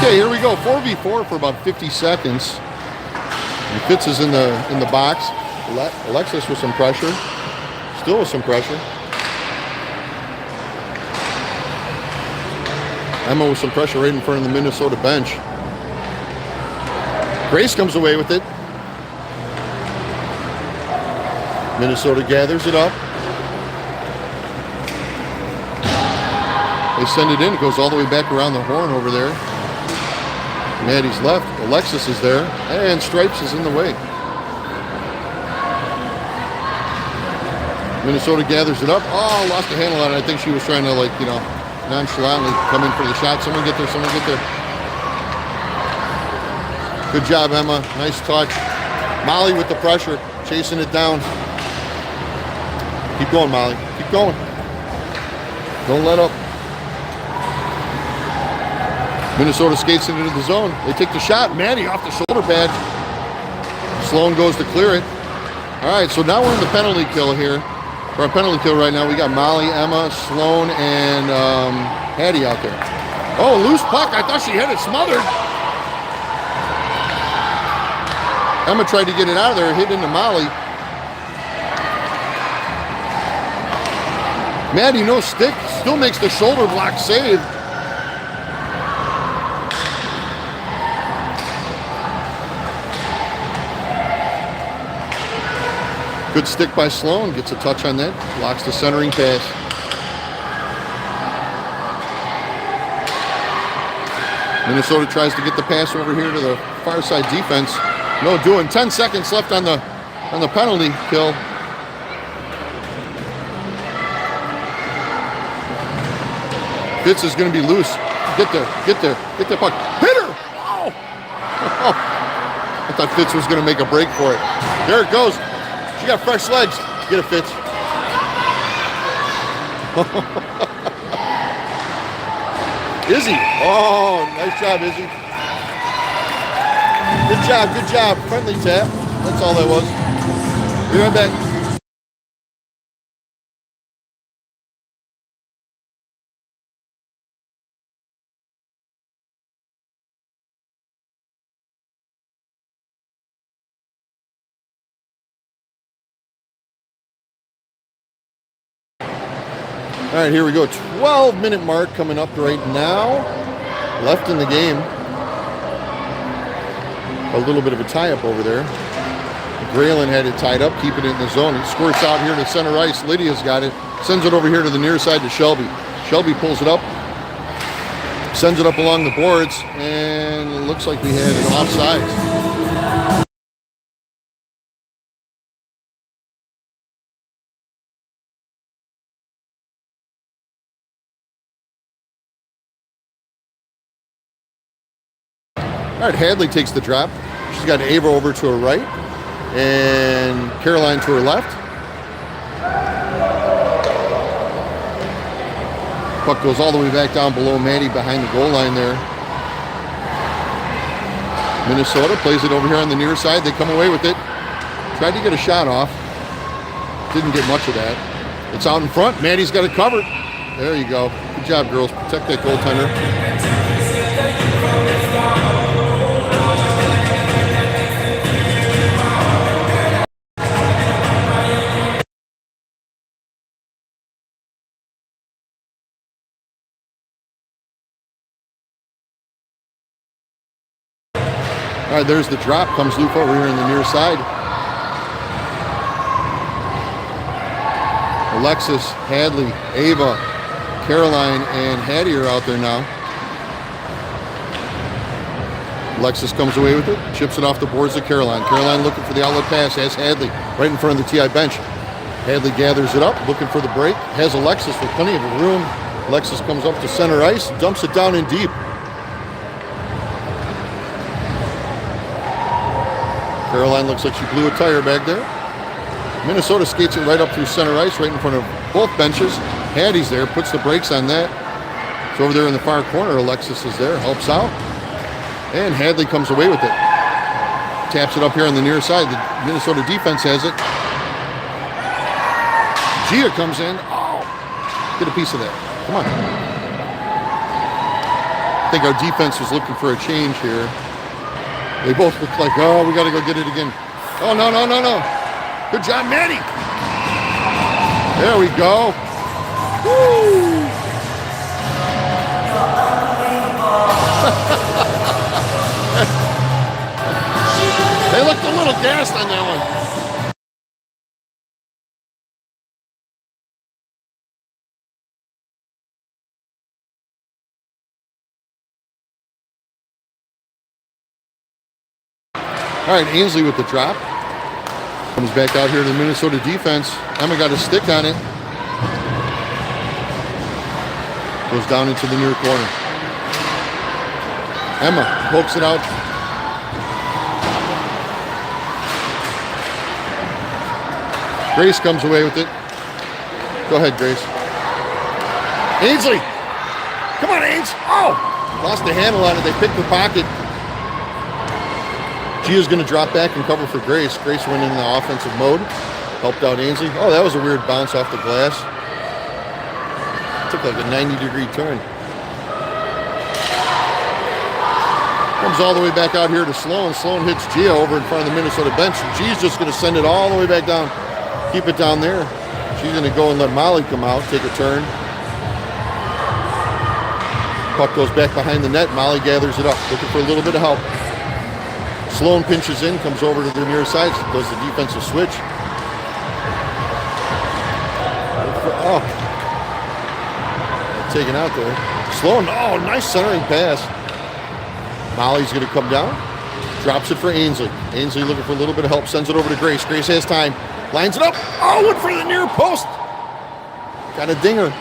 Okay, here we go. 4v4 for about 50 seconds. And Fitz is in the box. Alexis with some pressure. Still with some pressure. Emma with some pressure right in front of the Minnesota bench. Grace comes away with it. Minnesota gathers it up. They send it in. It goes all the way back around the horn over there. Maddie's left. Alexis is there. And Stripes is in the way. Minnesota gathers it up. Oh, lost the handle on it. I think she was trying to, like, you know, nonchalantly come in for the shot. Someone get there. Someone get there. Good job, Emma. Nice touch. Molly with the pressure. Chasing it down. Keep going, Molly. Keep going. Don't let up. Minnesota skates into the zone. They take the shot. Maddie off the shoulder pad. Sloan goes to clear it. All right, so now we're in the penalty kill here. For our penalty kill right now, we got Molly, Emma, Sloan, and Hattie out there. Oh, loose puck. I thought she had it smothered. Emma tried to get it out of there, hit into Molly. Maddie, no stick, still makes the shoulder block save. Good stick by Sloan, gets a touch on that, blocks the centering pass. Minnesota tries to get the pass over here to the far side defense. No doing. 10 seconds left on the penalty kill. Fitz is going to be loose. Get there, get the puck. Hit her! Oh! I thought Fitz was going to make a break for it. There it goes. She got fresh legs. Get it, Fitz. Izzy. Oh, nice job, Izzy. Good job, good job. Friendly tap. That's all that was. Be right back. All right, here we go. 12-minute mark coming up right now. Left in the game. A little bit of a tie-up over there. Graylin had it tied up, keeping it in the zone. It squirts out here to center ice. Lydia's got it. Sends it over here to the near side to Shelby. Shelby pulls it up. Sends it up along the boards. And it looks like we had an offsides. All right, Hadley takes the drop. She's got Ava over to her right and Caroline to her left. Puck goes all the way back down below Maddie behind the goal line there. Minnesota plays it over here on the near side. They come away with it. Tried to get a shot off. Didn't get much of that. It's out in front. Maddie's got it covered. There you go. Good job, girls. Protect that goaltender. All right, there's the drop. Comes loop over here on the near side. Alexis, Hadley, Ava, Caroline, and Hattie are out there now. Alexis comes away with it, chips it off the boards to Caroline. Caroline looking for the outlet pass, has Hadley right in front of the TI bench. Hadley gathers it up, looking for the break, has Alexis with plenty of room. Alexis comes up to center ice, dumps it down in deep. Caroline looks like she blew a tire back there. Minnesota skates it right up through center ice, right in front of both benches. Hattie's there, puts the brakes on that. It's over there in the far corner. Alexis is there, helps out. And Hadley comes away with it. Taps it up here on the near side. The Minnesota defense has it. Gia comes in. Oh, get a piece of that. Come on. think our defense was looking for a change here. They both looked like, oh, we got to go get it again. Oh, no, no, no, no. Good job, Manny. There we go. Woo. They looked a little gassed on that one. All right, Ainsley with the drop. Comes back out here to the Minnesota defense. Emma got a stick on it. Goes down into the near corner. Emma pokes it out. Grace comes away with it. Go ahead, Grace. Ainsley. Come on, Ains. Oh! Lost the handle on it. They picked the pocket. Gia's going to drop back and cover for Grace. Grace went in the offensive mode. Helped out Ainsley. Oh, that was a weird bounce off the glass. Took like a 90-degree turn. Comes all the way back out here to Sloan. Sloan hits Gia over in front of the Minnesota bench. And Gia's just going to send it all the way back down. Keep it down there. She's going to go and let Molly come out, take a turn. Puck goes back behind the net. Molly gathers it up, looking for a little bit of help. Sloan pinches in, comes over to the near side, does the defensive switch. Oh, taken out there. Sloan, oh, nice centering pass. Molly's going to come down, drops it for Ainsley. Ainsley looking for a little bit of help, sends it over to Grace. Grace has time, lines it up. Oh, went for the near post. Got a dinger.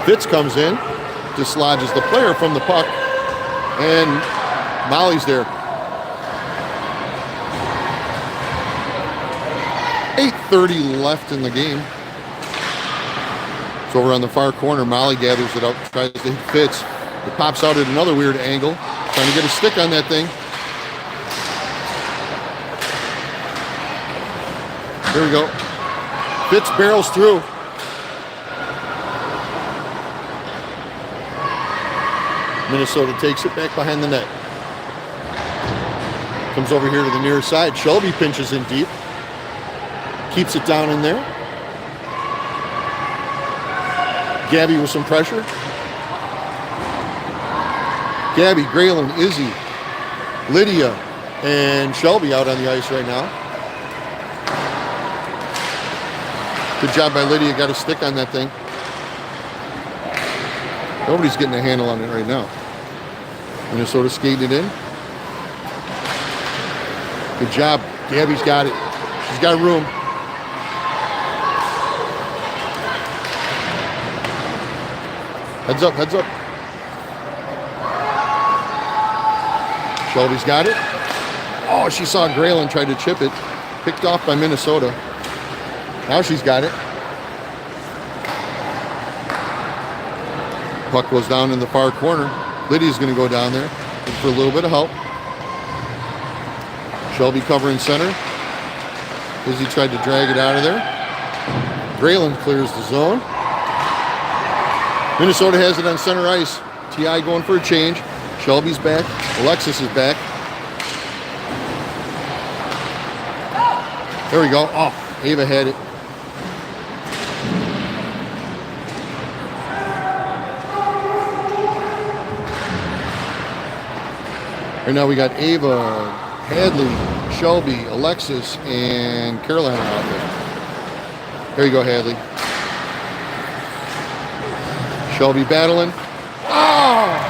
Fitz comes in, dislodges the player from the puck, and Molly's there. 8:30 left in the game. It's over on the far corner. Molly gathers it up, tries to hit Fitz. It pops out at another weird angle, trying to get a stick on that thing. There we go. Fitz barrels through. Minnesota takes it back behind the net. Comes over here to the near side. Shelby pinches in deep. Keeps it down in there. Gabby with some pressure. Gabby, Graylin, Izzy, Lydia, and Shelby out on the ice right now. Good job by Lydia. Got a stick on that thing. Nobody's getting a handle on it right now. Minnesota skating it in. Good job. Gabby's got it. She's got room. Heads up, heads up. Shelby's got it. Oh, she saw Graylin try to chip it. Picked off by Minnesota. Now she's got it. Puck goes down in the far corner. Lydia's going to go down there for a little bit of help. Shelby covering center. Izzy tried to drag it out of there. Graylin clears the zone. Minnesota has it on center ice. TI going for a change. Shelby's back. Alexis is back. There we go. Oh, Ava had it. Right now we got Ava, Hadley, Shelby, Alexis, and Carolina out there. There you go, Hadley. Shelby battling. Oh!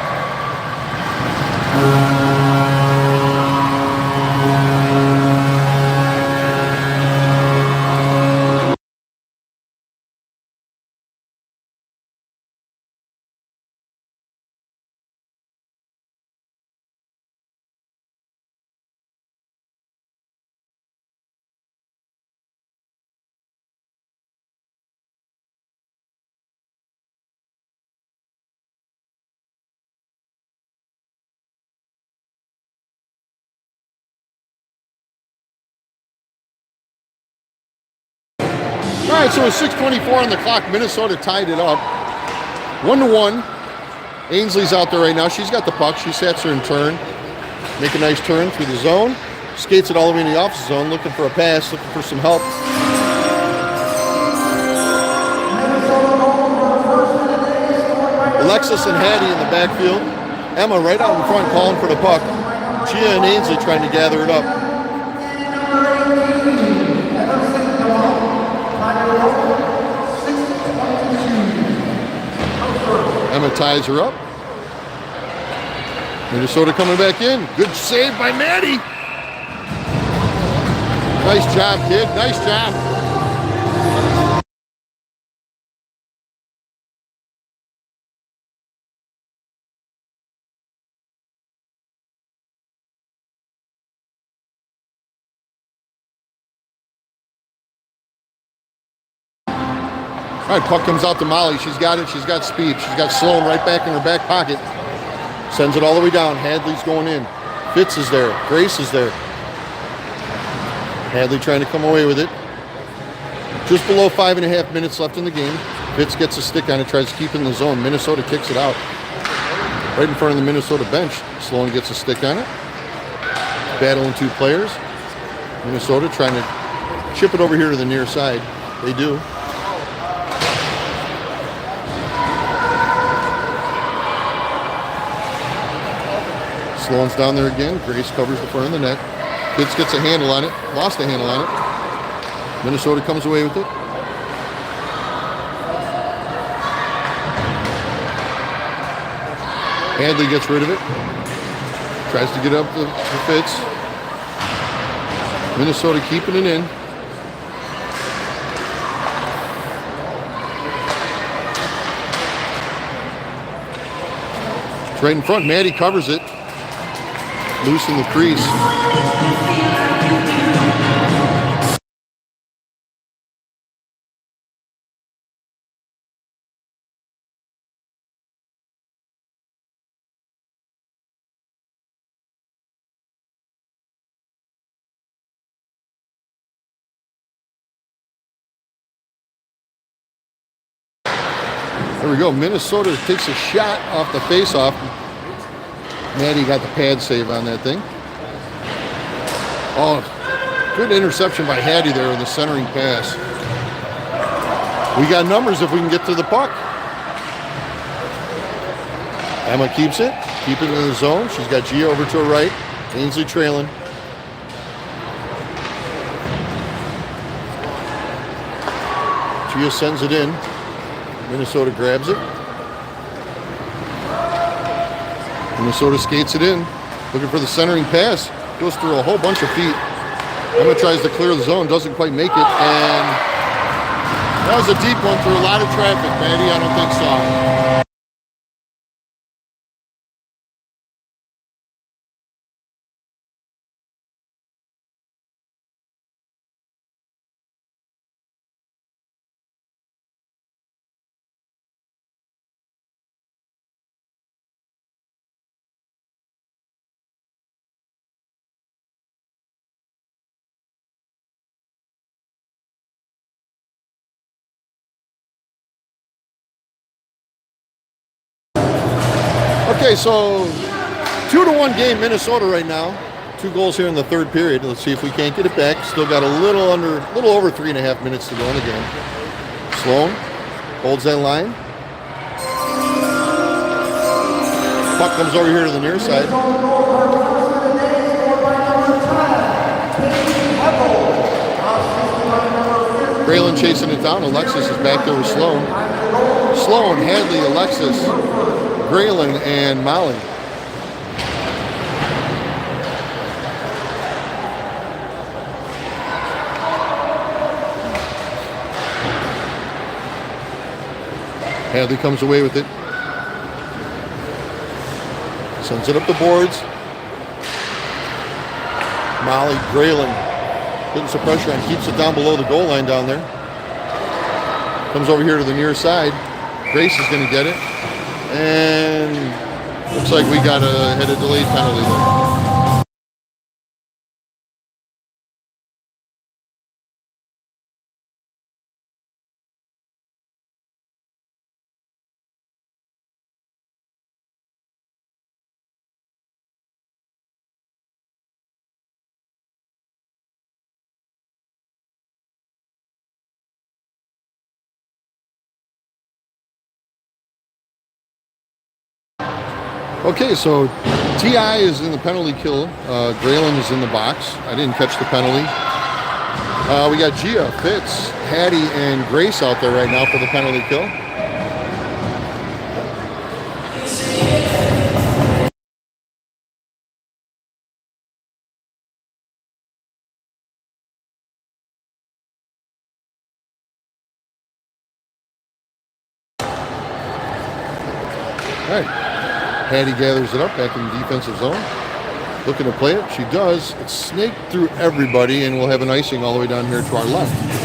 right, so with 6:24 on the clock, Minnesota tied it up. 1-1. Ainsley's out there right now. She's got the puck. She sets her in turn. Make a nice turn through the zone. Skates it all the way in the offensive zone, looking for a pass, looking for some help. Alexis and Hattie in the backfield. Emma right out in front calling for the puck. Gia and Ainsley trying to gather it up. Emma ties her up. Minnesota coming back in. Good save by Maddie. Nice job, kid. Nice job. All right, puck comes out to Molly. She's got it. She's got speed. She's got Sloan right back in her back pocket. Sends it all the way down. Hadley's going in. Fitz is there. Grace is there. Hadley trying to come away with it. Just below 5.5 minutes left in the game. Fitz gets a stick on it, tries to keep it in the zone. Minnesota kicks it out. Right in front of the Minnesota bench. Sloan gets a stick on it. Battling two players. Minnesota trying to chip it over here to the near side. They do. Sloan's down there again. Grace covers the front of the net. Fitz gets a handle on it. Lost a handle on it. Minnesota comes away with it. Hadley gets rid of it. Tries to get up to Fitz. Minnesota keeping it in. It's right in front. Maddie covers it. Loose in the crease. There we go. Minnesota takes a shot off the face-off. Maddie got the pad save on that thing. Oh, good interception by Hattie there in the centering pass. We got numbers if we can get to the puck. Emma keeps it. Keep it in the zone. She's got Gia over to her right. Ainsley trailing. Gia sends it in. Minnesota grabs it. Minnesota skates it in. Looking for the centering pass. Goes through a whole bunch of feet. Emma tries to clear the zone. Doesn't quite make it. And that was a deep one through a lot of traffic, Maddie. I don't think so. Okay, so 2-1 game, Minnesota right now. 2 goals here in the third period. Let's see if we can't get it back. Still got a little over 3.5 minutes to go in the game. Sloan holds that line. Puck comes over here to the near side. Braylon chasing it down. Alexis is back there with Sloan. Sloan, Hadley, Alexis, Braylon, and Molly. Hadley comes away with it. Sends it up the boards. Molly, Braylon putting some pressure on, keeps it down below the goal line down there. Comes over here to the near side. Grace is going to get it. And looks like we got a delayed penalty there. Okay, so T.I. is in the penalty kill. Grayland is in the box. I didn't catch the penalty. We got Gia, Fitz, Hattie, and Grace out there right now for the penalty kill. All right, Hattie gathers it up back in the defensive zone. Looking to play it. She does. It's snaked through everybody, and we'll have an icing all the way down here to our left.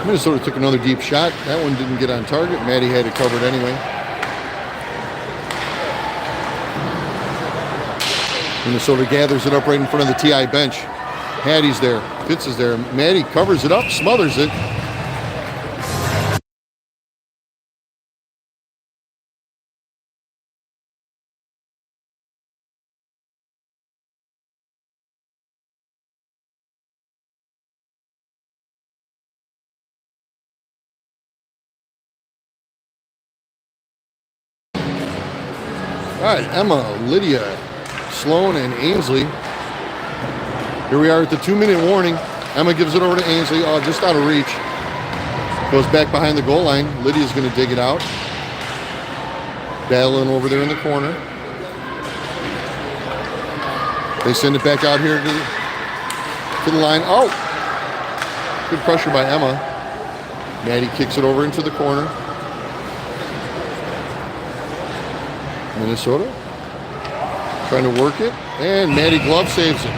Minnesota took another deep shot. That one didn't get on target. Maddie had it covered anyway. Minnesota gathers it up right in front of the TI bench. Hattie's there. Fitz is there. Maddie covers it up, smothers it. All right, Emma, Lydia, Sloan, and Ainsley. Here we are at the 2-minute warning. Emma gives it over to Ainsley. Oh, just out of reach. Goes back behind the goal line. Lydia's going to dig it out. Battling over there in the corner. They send it back out here to the line. Oh! Good pressure by Emma. Maddie kicks it over into the corner. Minnesota trying to work it, and Maddie glove saves it.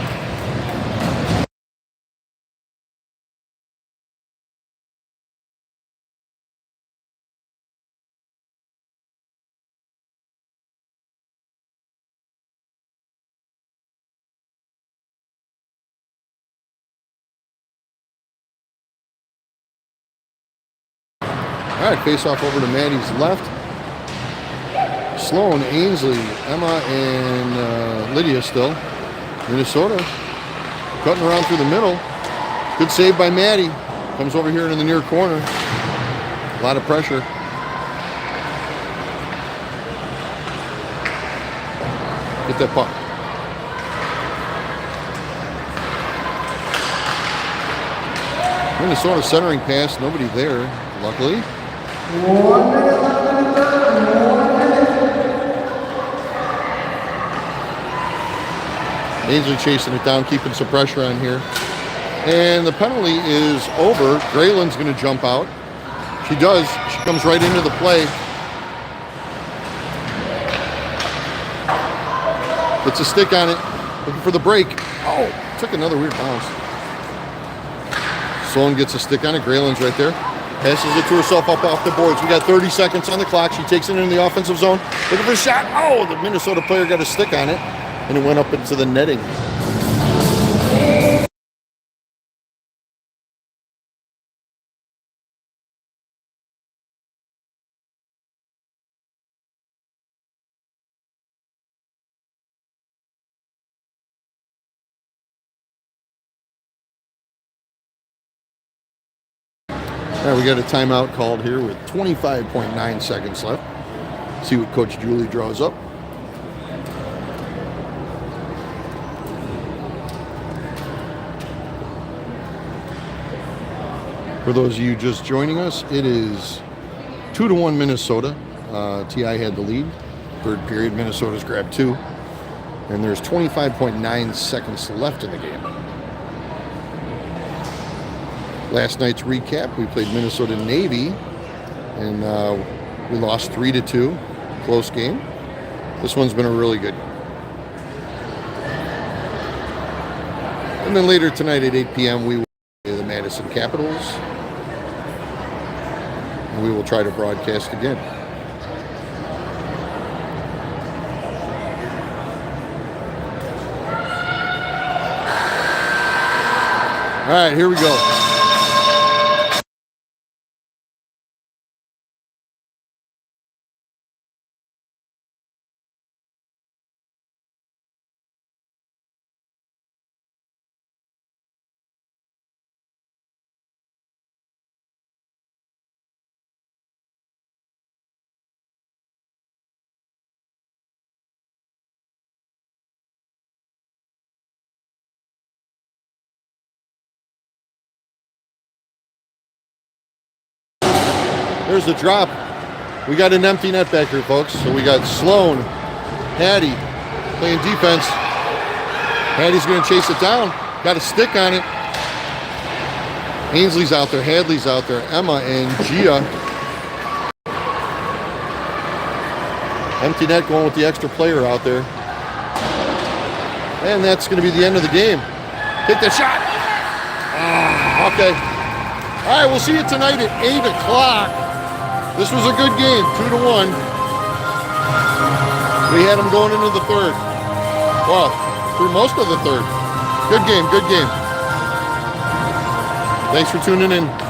All right, face off over to Maddie's left. Sloan, Ainsley, Emma, and Lydia still. Minnesota cutting around through the middle. Good save by Maddie. Comes over here in the near corner. A lot of pressure. Get that puck. Minnesota centering pass. Nobody there, luckily. 1 minute left in the third. 1 minute. Ainsley chasing it down, keeping some pressure on here. And the penalty is over. Grayland's going to jump out. She does. She comes right into the play. Gets a stick on it. Looking for the break. Oh, took another weird bounce. Sloan gets a stick on it. Grayland's right there. Passes it to herself up off the boards. We got 30 seconds on the clock. She takes it into the offensive zone. Looking for a shot. Oh, the Minnesota player got a stick on it. And it went up into the netting. All right, we got a timeout called here with 25.9 seconds left. See what Coach Julie draws up. For those of you just joining us, it is 2-1 Minnesota. TI had the lead. Third period, Minnesota's grabbed 2. And there's 25.9 seconds left in the game. Last night's recap, we played Minnesota Navy, and we lost 3-2. Close game. This one's been a really good one. And then later tonight at 8 p.m., we will play the Madison Capitals. And we will try to broadcast again. All right, here we go. There's the drop. We got an empty net back here, folks. So we got Sloan, Hattie playing defense. Hattie's going to chase it down. Got a stick on it. Ainsley's out there. Hadley's out there. Emma and Gia. Empty net going with the extra player out there. And that's going to be the end of the game. Take the shot. Okay. All right, we'll see you tonight at 8 o'clock. This was a good game, 2-1. We had them going into the third. Well, through most of the third. Good game, good game. Thanks for tuning in.